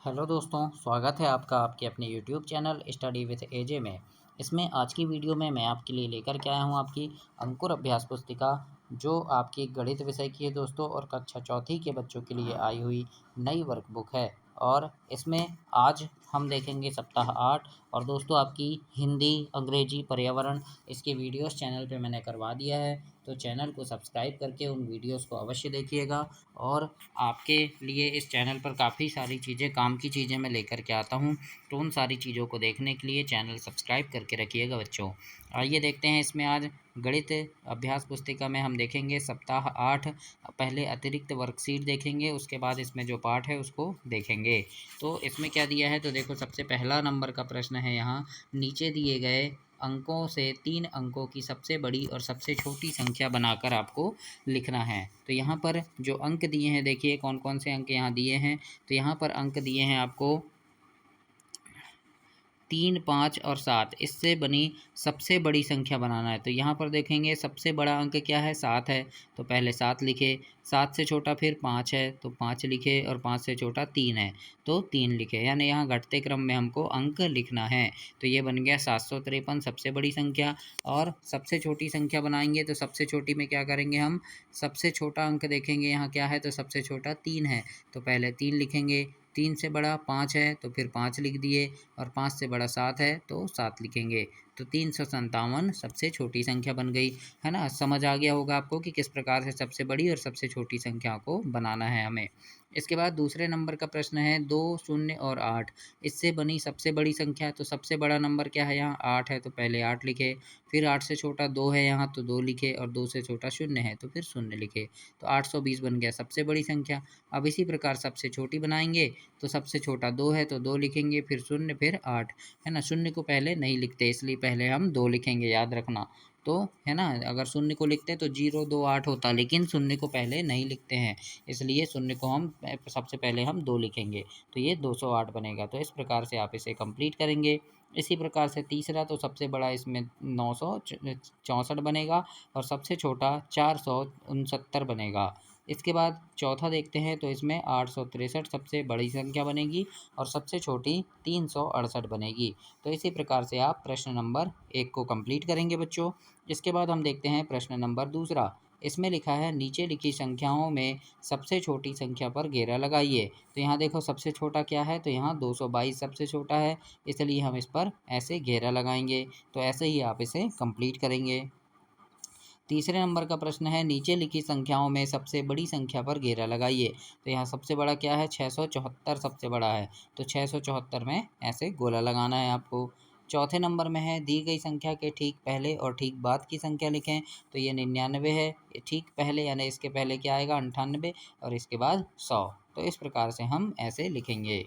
Hello दोस्तों, स्वागत है आपका आपके अपने यूट्यूब चैनल स्टडी विथ एजे में। इसमें आज की वीडियो में मैं आपके लिए लेकर के आया हूँ आपकी अंकुर अभ्यास पुस्तिका, जो आपकी गणित विषय की है दोस्तों, और कक्षा चौथी के बच्चों के लिए आई हुई नई वर्कबुक है। और इसमें आज हम देखेंगे सप्ताह 8। और दोस्तों आपकी हिंदी, अंग्रेजी, पर्यावरण इसके वीडियोस चैनल पे मैंने करवा दिया है, तो चैनल को सब्सक्राइब करके उन वीडियोस को अवश्य देखिएगा। और आपके लिए इस चैनल पर काफ़ी सारी चीज़ें, काम की चीज़ें मैं लेकर के आता हूँ, तो उन सारी चीज़ों को देखने के लिए चैनल सब्सक्राइब करके रखिएगा बच्चों। आइए देखते हैं इसमें आज गणित अभ्यास पुस्तिका में हम देखेंगे सप्ताह 8। पहले अतिरिक्त वर्कशीट देखेंगे, उसके बाद इसमें जो पाठ है उसको देखेंगे। तो इसमें क्या दिया है, तो देखो सबसे पहला नंबर का प्रश्न है यहाँ, नीचे दिए गए अंकों से 3 अंकों की सबसे बड़ी और सबसे छोटी संख्या बनाकर आपको लिखना है। तो यहाँ पर जो अंक दिए हैं, देखिए कौन कौन से अंक यहाँ दिए हैं। तो यहाँ पर अंक दिए हैं आपको 3, 5 और 7। इससे बनी सबसे बड़ी संख्या बनाना है। तो यहाँ पर देखेंगे सबसे बड़ा अंक क्या है, 7 है, तो पहले 7 लिखे। 7 से छोटा फिर 5 है, तो 5 लिखे, और 5 से छोटा 3 है, तो 3 लिखे। यानी यहाँ घटते क्रम में हमको अंक लिखना है। तो ये बन गया 753 सबसे बड़ी संख्या। और सबसे छोटी संख्या बनाएंगे, तो सबसे छोटी में क्या करेंगे हम, सबसे छोटा अंक देखेंगे यहाँ क्या है, तो सबसे छोटा 3 है, तो पहले 3 लिखेंगे। 3 से बड़ा 5 है, तो फिर 5 लिख दिए, और 5 से बड़ा 7 है, तो 7 लिखेंगे। तो 357 सबसे छोटी संख्या बन गई, है ना। समझ आ गया होगा आपको कि किस प्रकार से सबसे बड़ी और सबसे छोटी संख्या को बनाना है हमें। इसके बाद दूसरे नंबर का प्रश्न है 2, 0 और 8। इससे बनी सबसे बड़ी संख्या। तो सबसे बड़ा नंबर क्या है, यहाँ 8 है, तो पहले 8 लिखे। फिर 8 से छोटा 2 है यहाँ, तो 2 लिखे, और 2 से छोटा 0 है, तो फिर 0 लिखे। तो 820 बन गया सबसे बड़ी संख्या। अब इसी प्रकार सबसे छोटी बनाएंगे, तो सबसे छोटा 2 है, तो 2 लिखेंगे, फिर 0, फिर 8, है ना। 0 को पहले नहीं लिखते, इसलिए पहले हम 2 लिखेंगे, याद रखना। तो है ना, अगर 0 को लिखते तो 0, 2, 8 होता, लेकिन 0 को पहले नहीं लिखते हैं, इसलिए 0 को हम सबसे पहले हम 2 लिखेंगे, तो ये 208 बनेगा। तो इस प्रकार से आप इसे कंप्लीट करेंगे। इसी प्रकार से तीसरा, तो सबसे बड़ा इसमें 964 बनेगा, और सबसे छोटा 469 बनेगा। इसके बाद चौथा देखते हैं, तो इसमें 863 सबसे बड़ी संख्या बनेगी, और सबसे छोटी 368 बनेगी। तो इसी प्रकार से आप प्रश्न नंबर 1 को कंप्लीट करेंगे बच्चों। इसके बाद हम देखते हैं प्रश्न नंबर दूसरा। इसमें लिखा है, नीचे लिखी संख्याओं में सबसे छोटी संख्या पर घेरा लगाइए। तो यहाँ देखो सबसे छोटा क्या है, तो यहाँ 222 सबसे छोटा है, इसलिए हम इस पर ऐसे घेरा लगाएंगे। तो ऐसे ही आप इसे कंप्लीट करेंगे। तीसरे नंबर का प्रश्न है, नीचे लिखी संख्याओं में सबसे बड़ी संख्या पर घेरा लगाइए। तो यहाँ सबसे बड़ा क्या है, 674 सबसे बड़ा है, तो 674 में ऐसे गोला लगाना है आपको। चौथे नंबर में है, दी गई संख्या के ठीक पहले और ठीक बाद की संख्या लिखें। तो ये 99 है, ठीक पहले यानी इसके पहले क्या आएगा, 98, और इसके बाद 100। तो इस प्रकार से हम ऐसे लिखेंगे।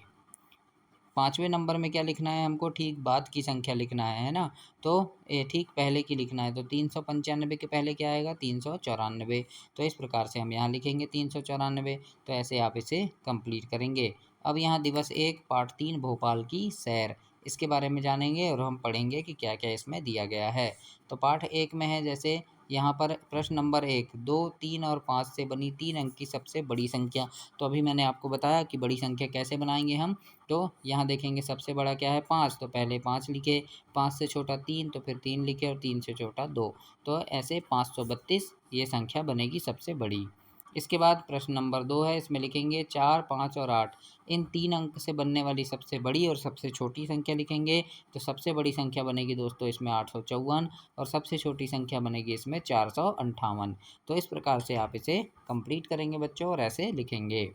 पाँचवें नंबर में क्या लिखना है हमको, ठीक बाद की संख्या लिखना है ना। तो ये ठीक पहले की लिखना है, तो 395 के पहले क्या आएगा, 394। तो इस प्रकार से हम यहाँ लिखेंगे 394। तो ऐसे आप इसे कंप्लीट करेंगे। अब यहाँ दिवस 1 पार्ट 3 भोपाल की सैर, इसके बारे में जानेंगे, और हम पढ़ेंगे कि क्या क्या इसमें दिया गया है। तो पार्ट 1 में है, जैसे यहाँ पर प्रश्न नंबर 1, 2, 3 और 5 से बनी 3 अंक की सबसे बड़ी संख्या। तो अभी मैंने आपको बताया कि बड़ी संख्या कैसे बनाएंगे हम। तो यहाँ देखेंगे सबसे बड़ा क्या है, 5, तो पहले 5 लिखे। 5 से छोटा 3, तो फिर 3 लिखे, और 3 से छोटा 2। तो ऐसे 532 ये संख्या बनेगी सबसे बड़ी। इसके बाद प्रश्न नंबर 2 है, इसमें लिखेंगे 4, 5 और 8, इन 3 अंक से बनने वाली सबसे बड़ी और सबसे छोटी संख्या लिखेंगे। तो सबसे बड़ी संख्या बनेगी दोस्तों इसमें 854, और सबसे छोटी संख्या बनेगी इसमें 458। तो इस प्रकार से आप इसे कंप्लीट करेंगे बच्चों, और ऐसे लिखेंगे।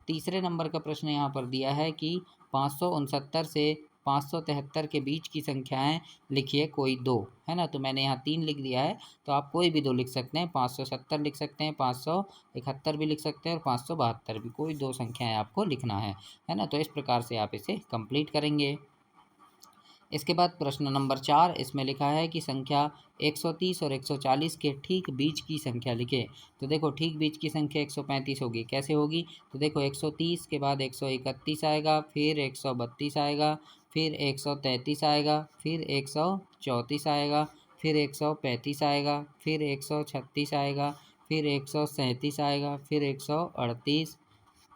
तीसरे नंबर का प्रश्न यहाँ पर दिया है कि 569 से 573 के बीच की संख्याएं लिखिए कोई दो, है ना। तो मैंने यहाँ 3 लिख दिया है, तो आप कोई भी 2 लिख सकते हैं, 570 लिख सकते हैं, 571 भी लिख सकते हैं, और 572 भी, कोई 2 संख्याएं आपको लिखना है ना। तो इस प्रकार से आप इसे कंप्लीट करेंगे। इसके बाद प्रश्न नंबर 4, इसमें लिखा है कि संख्या 130 और 140 के ठीक बीच की संख्या लिखें। तो देखो ठीक बीच की संख्या 135 होगी, कैसे होगी, तो देखो 130 के बाद 131 आएगा, फिर 132 आएगा, फिर 133 आएगा, फिर 134 आएगा, फिर 135 आएगा, फिर 136 आएगा, फिर 137 आएगा, फिर 138,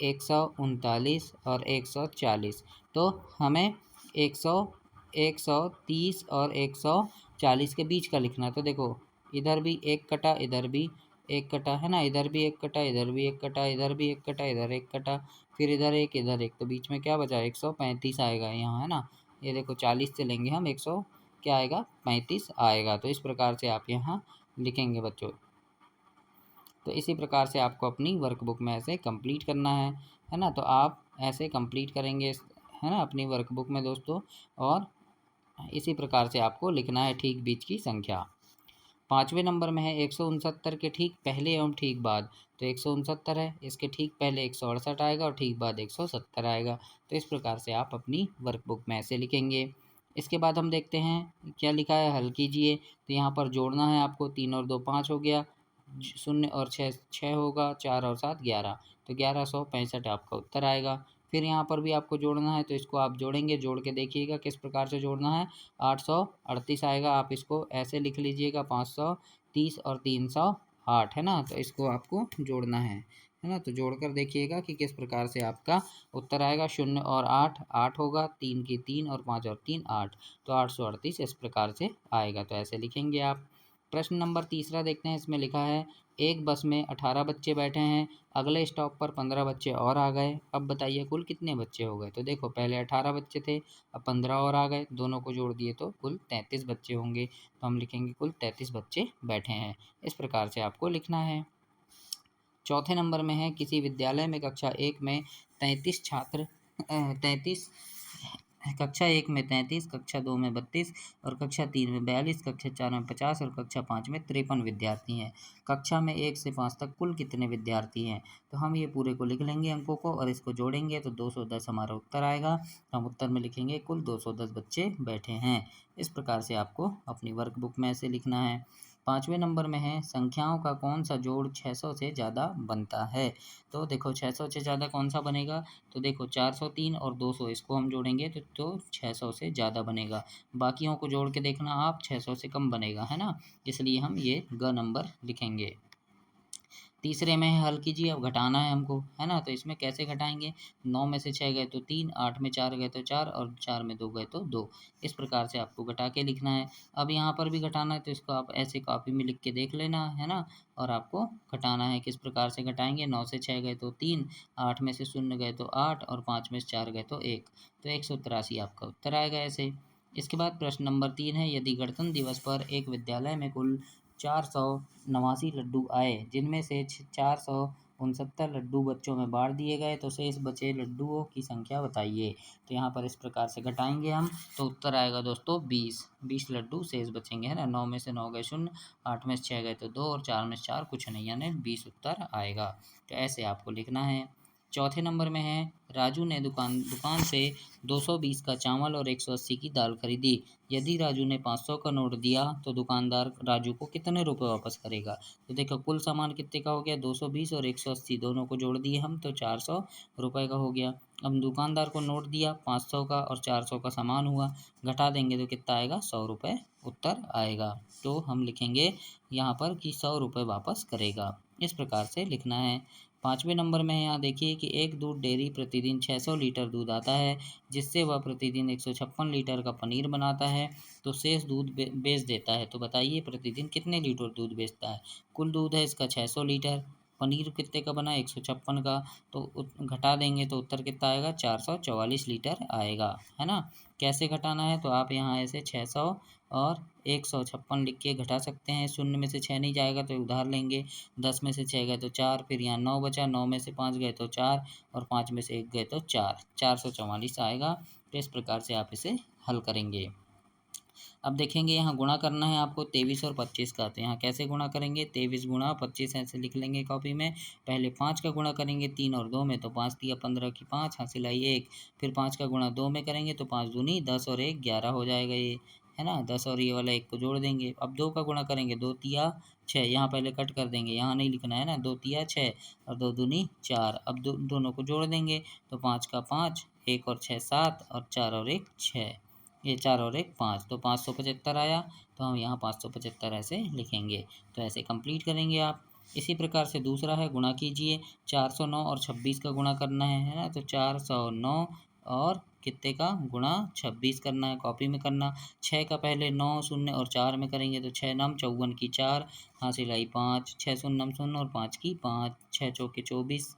139 और 140। तो हमें 100, 130 और 140 के बीच का लिखना है। तो देखो इधर भी एक कटा, इधर भी एक कटा, है ना, इधर भी एक कटा, इधर भी एक कटा, इधर भी एक कटा, इधर एक कटा, फिर इधर एक, इधर एक, तो बीच में क्या बचा, 135 आएगा यहाँ, है ना। ये देखो 40 से लेंगे हम, 100 क्या आएगा, 35 आएगा। तो इस प्रकार से आप यहाँ लिखेंगे बच्चों। तो इसी प्रकार से आपको अपनी वर्कबुक में ऐसे कंप्लीट करना है ना। तो आप ऐसे कंप्लीट करेंगे, है ना, अपनी वर्कबुक में दोस्तों। और इसी प्रकार से आपको लिखना है ठीक बीच की संख्या। 5वें नंबर में है 169 के ठीक पहले एवं ठीक बाद। तो 169 है, इसके ठीक पहले 168 आएगा और ठीक बाद 170 आएगा। तो इस प्रकार से आप अपनी वर्कबुक में ऐसे लिखेंगे। इसके बाद हम देखते हैं क्या लिखा है, हल कीजिए। तो यहाँ पर जोड़ना है आपको, 3 और 2 5 हो गया, 0 और 6 6 होगा, 4 और 7 11। तो 1165 आपका उत्तर आएगा। फिर यहाँ पर भी आपको जोड़ना है, तो इसको आप जोड़ेंगे, जोड़ के देखिएगा किस प्रकार से जोड़ना है। 838 आएगा, आप इसको ऐसे लिख लीजिएगा, 530 और 308, है ना। तो इसको आपको जोड़ना है ना। तो जोड़कर देखिएगा कि किस प्रकार से आपका उत्तर आएगा। 0 और 8 8 होगा, 3 की 3 और 5 और 3 8। तो 838 इस प्रकार से आएगा। तो ऐसे लिखेंगे आप। प्रश्न नंबर तीसरा देखते हैं। इसमें लिखा है एक बस में 18 बच्चे बैठे हैं, अगले स्टॉप पर 15 बच्चे और आ गए। अब बताइए कुल कितने बच्चे हो गए। तो देखो पहले 18 बच्चे थे, अब 15 और आ गए, दोनों को जोड़ दिए तो कुल 33 बच्चे होंगे। तो हम लिखेंगे कुल 33 बच्चे बैठे हैं। इस प्रकार से आपको लिखना है। चौथे नंबर में है किसी विद्यालय में कक्षा 1 में 33 छात्र 33 कक्षा 1 में 33, कक्षा 2 में 32 और कक्षा 3 में 42, कक्षा 4 में 50 और कक्षा 5 में 53 विद्यार्थी हैं। कक्षा में 1 से 5 तक कुल कितने विद्यार्थी हैं। तो हम ये पूरे को लिख लेंगे अंकों को और इसको जोड़ेंगे तो 210 हमारा उत्तर आएगा। हम उत्तर में लिखेंगे कुल 210 बच्चे बैठे हैं। इस प्रकार से आपको अपनी वर्कबुक में ऐसे लिखना है। 5वें नंबर में है संख्याओं का कौन सा जोड़ 600 से ज़्यादा बनता है। तो देखो 600 से ज़्यादा कौन सा बनेगा। तो देखो 403 और 200 इसको हम जोड़ेंगे तो 600 से ज़्यादा बनेगा। बाकियों को जोड़ के देखना आप, 600 से कम बनेगा, है ना। इसलिए हम ये ग नंबर लिखेंगे। तीसरे में है हल कीजिए। अब घटाना है हमको, है ना। तो इसमें कैसे घटाएंगे, 9 में से 6 गए तो 3, 8 में 4 गए तो 4 और 4 में 2 गए तो 2। इस प्रकार से आपको घटा के लिखना है। अब यहाँ पर भी घटाना है तो इसको आप ऐसे कॉपी में लिख के देख लेना, है ना। और आपको घटाना है, किस प्रकार से घटाएंगे। 9 से 6 गए तो 3, 8 में से 0 गए तो 8 और 5 में से 4 गए तो 1। तो 183 आपका उत्तर आएगा ऐसे। इसके बाद प्रश्न नंबर 3 है यदि गणतंत्र दिवस पर एक विद्यालय में कुल 489 लड्डू आए, जिनमें से 469 लड्डू बच्चों में बांट दिए गए, तो शेष बचे लड्डुओं की संख्या बताइए। तो यहाँ पर इस प्रकार से घटाएंगे हम, तो उत्तर आएगा दोस्तों 20। 20 लड्डू शेष बचेंगे, है ना। 9 में से 9 गए 0, 8 में से 6 गए तो 2 और 4 में से 4 कुछ नहीं, यानी 20 उत्तर आएगा। तो ऐसे आपको लिखना है। चौथे नंबर में है राजू ने दुकान दुकान से 220 का चावल और 180 की दाल खरीदी। यदि राजू ने 500 का नोट दिया तो दुकानदार राजू को कितने रुपए वापस करेगा। तो देखो कुल सामान कितने का हो गया, 220 और 180 दोनों को जोड़ दिए हम तो 400 रुपये का हो गया। अब दुकानदार को नोट दिया 500 का और 400 का सामान हुआ, घटा देंगे तो कितना आएगा, 100 रुपये उत्तर आएगा। तो हम लिखेंगे यहाँ पर कि 100 रुपये वापस करेगा। इस प्रकार से लिखना है। 5वें नंबर में यहाँ देखिए कि एक दूध डेयरी प्रतिदिन 600 लीटर दूध आता है, जिससे वह प्रतिदिन 156 लीटर का पनीर बनाता है, तो शेष दूध बेच देता है। तो बताइए प्रतिदिन कितने लीटर दूध बेचता है। कुल दूध है इसका 600 लीटर, पनीर कितने का बना, 156 का। तो घटा देंगे तो उत्तर कितना आएगा, 444 लीटर आएगा, है ना। कैसे घटाना है, तो आप यहाँ ऐसे 600 और 156 लिख के घटा सकते हैं। 0 में से 6 नहीं जाएगा तो उधार लेंगे, 10 में से 6 गए तो 4, फिर यहाँ 9 बचा, 9 में से 5 गए तो 4 और 5 में से 1 गए तो 4, 444 आएगा। तो इस प्रकार से आप इसे हल करेंगे। अब देखेंगे यहाँ गुणा करना है आपको 23 और 25 का। तो यहाँ कैसे गुणा करेंगे, 23 गुणा 25 ऐसे लिख लेंगे कॉपी में। पहले 5 का गुणा करेंगे 3 और 2 में, तो 5 तिया 15 की 5, हासिल आई 1। फिर 5 का गुणा 2 में करेंगे तो 5 दूनी 10 और 1 11 हो जाएगा ये, है ना। 10 और ये वाला 1 को जोड़ देंगे। अब 2 का गुणा करेंगे 2 तिया 6, यहाँ पहले कट कर देंगे, यहाँ नहीं लिखना है ना। 2 तिया 6 और 2 दूनी 4। अब दोनों को जोड़ देंगे तो 5 का 5, 1 और 6 7 और 4 और 1 6, ये 4 और 1 5, तो 575 आया। तो हम यहाँ 575 ऐसे लिखेंगे। तो ऐसे कंप्लीट करेंगे आप। इसी प्रकार से दूसरा है गुणा कीजिए, 409 और 26 का गुणा करना है ना, तो 409 और कितने का गुणा 26 करना है, कॉपी में करना। 6 का पहले 9 शून्य और 4 में करेंगे तो 6 नम 54 की 4, हासिल आई 5, 6 शून्य शून्य और 5 की 5, 6 चौके 24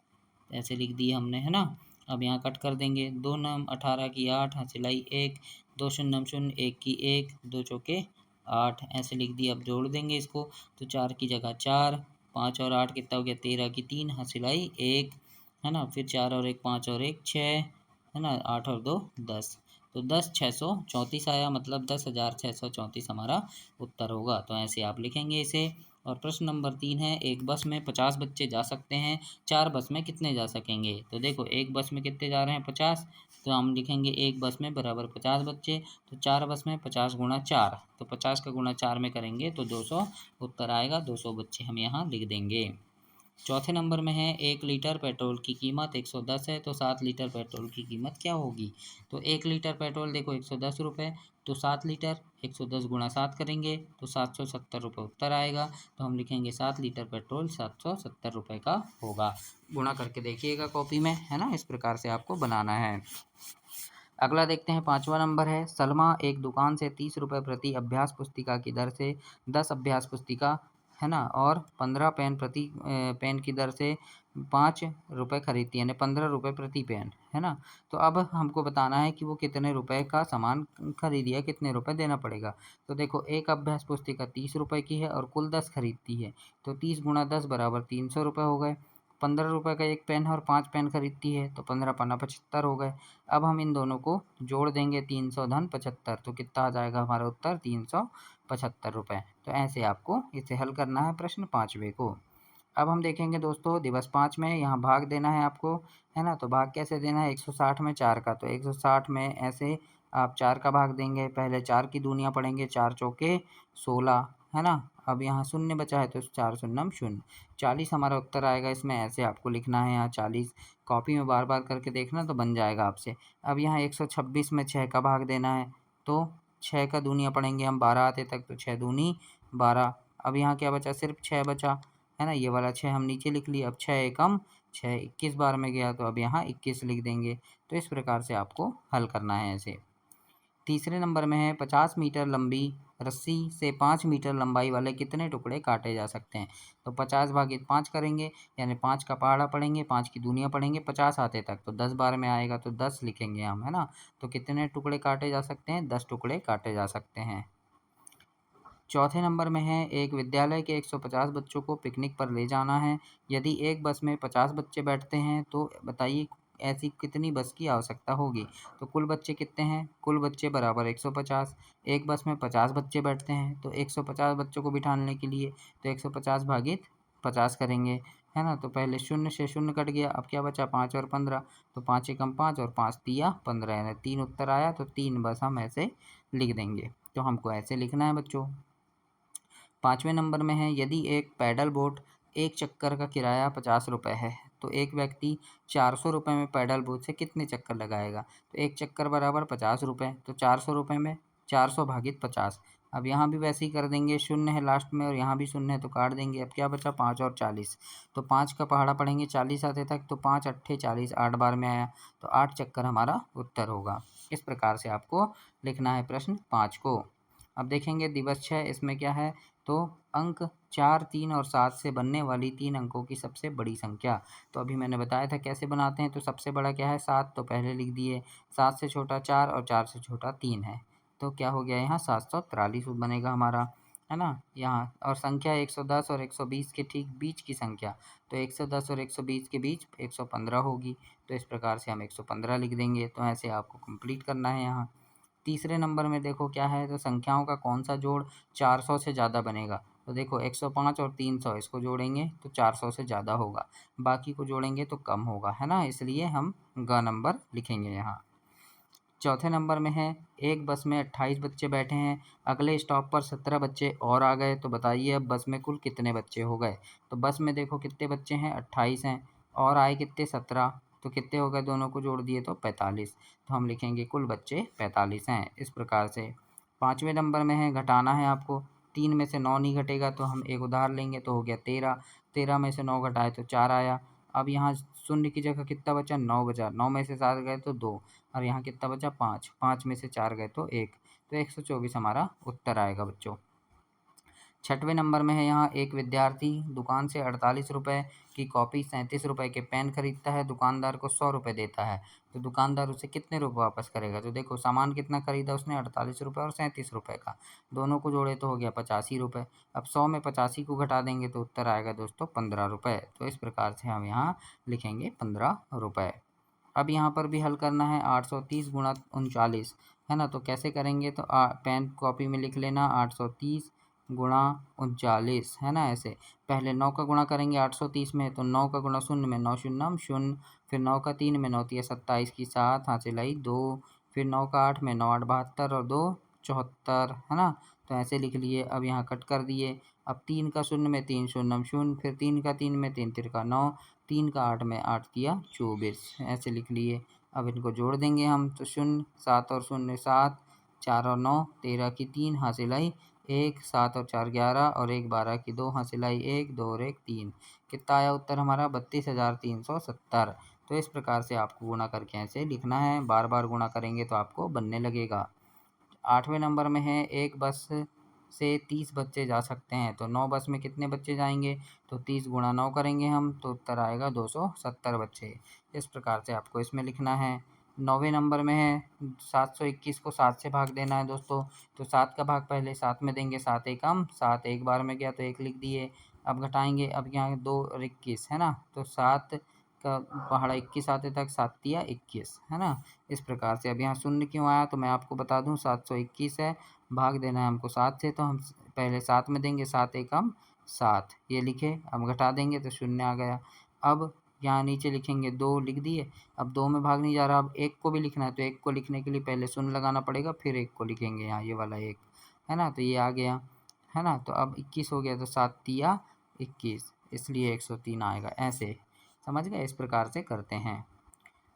ऐसे लिख दिए हमने, है ना। अब यहाँ कट कर देंगे, 2 नम 18 की 8, हासिल आई 1, 2 शून्य शून्य 1 की 1, 2 चौके 8 ऐसे लिख दिए। अब जोड़ देंगे इसको, तो 4 की जगह 4, 5 और 8 कितना हो गया, 13 की 3, हासिल आई 1, है ना। फिर 4 और 1 5 और 1 6, है ना, 8 और 2 10, तो 10,634 आया, मतलब 10,634 हमारा उत्तर होगा। तो ऐसे आप लिखेंगे इसे। और प्रश्न नंबर 3 है, एक बस में 50 बच्चे जा सकते हैं, 4 बस में कितने जा सकेंगे। तो देखो एक बस में कितने जा रहे हैं, 50, तो हम लिखेंगे एक बस में बराबर 50 बच्चे, तो 4 बस में 50 गुणा 4, तो 50 का गुणा 4 में करेंगे तो 200 उत्तर आएगा, 200 बच्चे हम यहाँ लिख देंगे। चौथे नंबर में है, 1 लीटर पेट्रोल की कीमत 110 है, तो 7 लीटर पेट्रोल की कीमत क्या होगी। तो 1 लीटर पेट्रोल देखो 110 रुपये, तो 7 लीटर 110 गुणा 7 करेंगे तो 770 रुपये उत्तर आएगा। तो हम लिखेंगे 7 लीटर पेट्रोल 770 रुपये का होगा। गुणा करके देखिएगा कॉपी में, है ना, इस प्रकार से आपको बनाना है। अगला देखते हैं, 5वां नंबर है, सलमा एक दुकान से 30 रुपये प्रति अभ्यास पुस्तिका की दर से 10 अभ्यास पुस्तिका, है ना, और 15 पेन प्रति पेन की दर से 5 रुपये खरीदती है, यानी 15 रुपये प्रति पेन, है ना। तो अब हमको बताना है कि वो कितने रुपए का सामान खरीदी है, कितने रुपए देना पड़ेगा। तो देखो एक अभ्यास पुस्तिका 30 रुपये की है और कुल 10 खरीदती है, तो 30 गुणा 10 बराबर 300 रुपये हो गए। 15 रुपये का एक पेन है और 5 पेन खरीदती है, तो 15 पन्ना 75 हो गए। अब हम इन दोनों को जोड़ देंगे, 300 धन 75, तो कितना आ जाएगा हमारा उत्तर, 375 रुपये। तो ऐसे आपको इसे हल करना है प्रश्न 5वें को। अब हम देखेंगे दोस्तों दिवस 5 में, यहाँ भाग देना है आपको, है ना। तो भाग कैसे देना है, 160 में 4 का, तो 160 में ऐसे आप 4 का भाग देंगे, पहले 4 की दूनियाँ पढ़ेंगे, 4 चौके 16, है ना। अब यहाँ शून्य बचा है तो 4 शून्यम शून्य, 40 हमारा उत्तर आएगा इसमें। ऐसे आपको लिखना है यहाँ 40, कॉपी में बार बार करके देखना तो बन जाएगा आपसे। अब यहाँ 126 में 6 का भाग देना है, तो 6 का दूनियाँ पढ़ेंगे हम 12 आते तक, तो 6 दूनी 12। अब यहाँ क्या बचा, सिर्फ 6 बचा, है ना, ये वाला 6 हम नीचे लिख लिए। अब 6 एकम 6 21 बार में गया, तो अब यहाँ 21 लिख देंगे। तो इस प्रकार से आपको हल करना है ऐसे। तीसरे नंबर में है, 50 मीटर लंबी रस्सी से 5 मीटर लंबाई वाले कितने टुकड़े काटे जा सकते हैं। तो 50 भागित 5 करेंगे, यानी 5 का पहाड़ा पढ़ेंगे, 5 की दूनियाँ पढ़ेंगे, 50 आते तक, तो 10 बार में आएगा तो 10 लिखेंगे हम, है ना। तो कितने टुकड़े काटे जा सकते हैं, 10 टुकड़े काटे जा सकते हैं। चौथे नंबर में है, एक विद्यालय के 150 बच्चों को पिकनिक पर ले जाना है। यदि एक बस में 50 बच्चे बैठते हैं तो बताइए ऐसी कितनी बस की आवश्यकता होगी। तो कुल बच्चे कितने हैं, कुल बच्चे बराबर 150, एक बस में 50 बच्चे बैठते हैं, तो 150 बच्चों को बिठाने के लिए तो 150 भागित 50 करेंगे, है ना। तो पहले शून्य से शून्य कट गया, अब क्या बचा, 5 और 15, तो 5 एकम 5 और 5 तिया 15, यानी 3 उत्तर आया। तो 3 बस हम ऐसे लिख देंगे। तो हमको ऐसे लिखना है बच्चों। 5वें नंबर में है, यदि एक पैडल बोट एक चक्कर का किराया 50 रुपये है, तो एक व्यक्ति 400 रुपये में पैडल बोट से कितने चक्कर लगाएगा। तो एक चक्कर बराबर 50 रुपये, तो 400 रुपये में 400 भागित 50। अब यहाँ भी वैसे ही कर देंगे, शून्य है लास्ट में और यहाँ भी शून्य है तो काट देंगे। अब क्या बचा, 5 और 40, तो 5 का पहाड़ा पढ़ेंगे 40 आते तक, तो 5 अट्ठे 40, 8 बार में आया, तो 8 चक्कर हमारा उत्तर होगा। इस प्रकार से आपको लिखना है प्रश्न 5 को। अब देखेंगे दिवस 6, इसमें क्या है, तो अंक 4, 3 और 7 से बनने वाली 3 अंकों की सबसे बड़ी संख्या। तो अभी मैंने बताया था कैसे बनाते हैं। तो सबसे बड़ा क्या है, 7, तो पहले लिख दिए, 7 से छोटा 4 और 4 से छोटा 3 है, तो क्या हो गया यहाँ 743 बनेगा हमारा, है ना। यहाँ और संख्या 110 और 120 के ठीक बीच की संख्या, तो 110 और 120 के बीच 115 होगी, तो इस प्रकार से हम 115 लिख देंगे। तो ऐसे आपको कंप्लीट करना है यहाँ। तीसरे नंबर में देखो क्या है, तो संख्याओं का कौन सा जोड़ 400 से ज़्यादा बनेगा। तो देखो 105 और 300 इसको जोड़ेंगे तो 400 से ज़्यादा होगा, बाकी को जोड़ेंगे तो कम होगा, है ना, इसलिए हम ग नंबर लिखेंगे यहाँ। चौथे नंबर में है, एक बस में 28 बच्चे बैठे हैं, अगले स्टॉप पर 17 बच्चे और आ गए, तो बताइए अब बस में कुल कितने बच्चे हो गए। तो बस में देखो कितने बच्चे हैं, 28 हैं, और आए कितने 17, तो कितने हो गए, दोनों को जोड़ दिए तो 45, तो हम लिखेंगे कुल बच्चे 45 हैं। इस प्रकार से 5वें नंबर में है, घटाना है आपको, 3 में से 9 नहीं घटेगा तो हम एक उधार लेंगे, तो हो गया 13, 13 में से 9 घटाए तो 4 आया। अब यहाँ शून्य की जगह कितना बचा, 9 बचा। 9 में से 7 गए तो 2 और यहाँ कितना बचा, 5। 5 में से 4 गए तो 1, तो 124 हमारा उत्तर आएगा बच्चों। 6वें नंबर में है यहाँ, एक विद्यार्थी दुकान से 48 रुपये की कॉपी 37 रुपये के पेन खरीदता है, दुकानदार को 100 रुपये देता है, तो दुकानदार उसे कितने रुपये वापस करेगा। तो देखो सामान कितना खरीदा उसने, 48 रुपये और 37 रुपये का, दोनों को जोड़े तो हो गया 85 रुपये। अब 100 में 85 को घटा देंगे तो उत्तर आएगा दोस्तों 15 रुपये। तो इस प्रकार से हम यहाँ लिखेंगे 15 रुपये। अब यहाँ पर भी हल करना है, 830 गुणा 39 है ना, तो कैसे करेंगे, तो पेन कॉपी में लिख लेना 830 गुणा 39 है ना। ऐसे पहले 9 का गुणा करेंगे 830 में, तो 9 का गुणा शून्य में 9 शून्यम शून्य, फिर 9 का 3 में 9 तिया 27 की 7 हासिल आई 2, फिर 9 का 8 में 9 8 72 और 2 74 है ना। तो ऐसे लिख लिए। अब यहाँ कट कर दिए। अब 3 का शून्य में 3 शून्यम शून्य, फिर 3 का 3 में 3 तिरका 9, 3 का 8 में 8 तिया 24 ऐसे लिख लिए। अब इनको जोड़ देंगे हम, तो शून्य 7 और शून्य 7, 4 और 9 13 की 3 हासिल आई 1, 7 और 4 11 और 1 12 की 2 हासिल आई 1, 2 और 1 3। कितना आया उत्तर हमारा, 32,370। तो इस प्रकार से आपको गुणा करके ऐसे लिखना है, बार बार गुणा करेंगे तो आपको बनने लगेगा। 8वें नंबर में है, एक बस से 30 बच्चे जा सकते हैं, तो 9 बस में कितने बच्चे जाएंगे, तो 30 गुणा 9 करेंगे हम, तो उत्तर आएगा 270 बच्चे। इस प्रकार से आपको इसमें लिखना है। 9वें नंबर में है, 721 को 7 से भाग देना है दोस्तों, तो 7 का भाग पहले 7 में देंगे, 7 एकम 7, एक बार में गया तो 1 लिख दिए। अब घटाएंगे, अब यहाँ 2 और 21 है ना, तो 7 का पहाड़ा 21 आते तक 7 तिया 21 है ना। इस प्रकार से अब यहाँ शून्य क्यों आया, तो मैं आपको बता दूं 721 है, भाग देना है हमको 7 से, तो हम पहले 7 में देंगे, 7 एकम 7 ये लिखे। अब घटा देंगे तो शून्य आ गया। अब यहाँ नीचे लिखेंगे 2 लिख दिए। अब 2 में भाग नहीं जा रहा, अब 1 को भी लिखना है, तो 1 को लिखने के लिए पहले शून्य लगाना पड़ेगा, फिर 1 को लिखेंगे यहाँ, ये वाला 1 है ना, तो ये आ गया है ना। तो अब 21 हो गया, तो 7 तिया 21, इसलिए 103 आएगा। ऐसे समझ गए, इस प्रकार से करते हैं।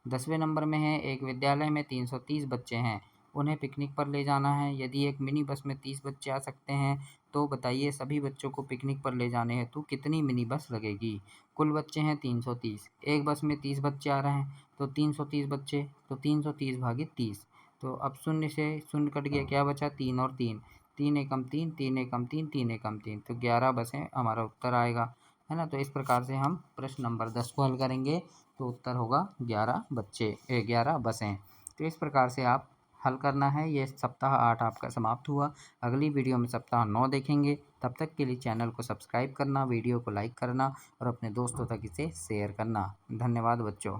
10वें नंबर में है, एक विद्यालय में 330 बच्चे हैं, उन्हें पिकनिक पर ले जाना है। यदि एक मिनी बस में 30 बच्चे आ सकते हैं, तो बताइए सभी बच्चों को पिकनिक पर ले जाने हेतु कितनी मिनी बस लगेगी। कुल बच्चे हैं 330, एक बस में 30 बच्चे आ रहे हैं, तो 330 बच्चे, तो 330 भागित 30, तो अब शून्य से शून्य कट गया, क्या बचा, 3 और 3, 3 एकम 3, 3 एकम 3, 3 एकम 3, तो 11 बसें हमारा उत्तर आएगा है ना। तो इस प्रकार से हम प्रश्न नंबर 10 को हल करेंगे, तो उत्तर होगा 11 बच्चे 11 बसें। तो इस प्रकार से आप हल करना है। ये सप्ताह 8 आपका समाप्त हुआ। अगली वीडियो में सप्ताह 9 देखेंगे। तब तक के लिए चैनल को सब्सक्राइब करना, वीडियो को लाइक करना और अपने दोस्तों तक इसे शेयर करना। धन्यवाद बच्चों।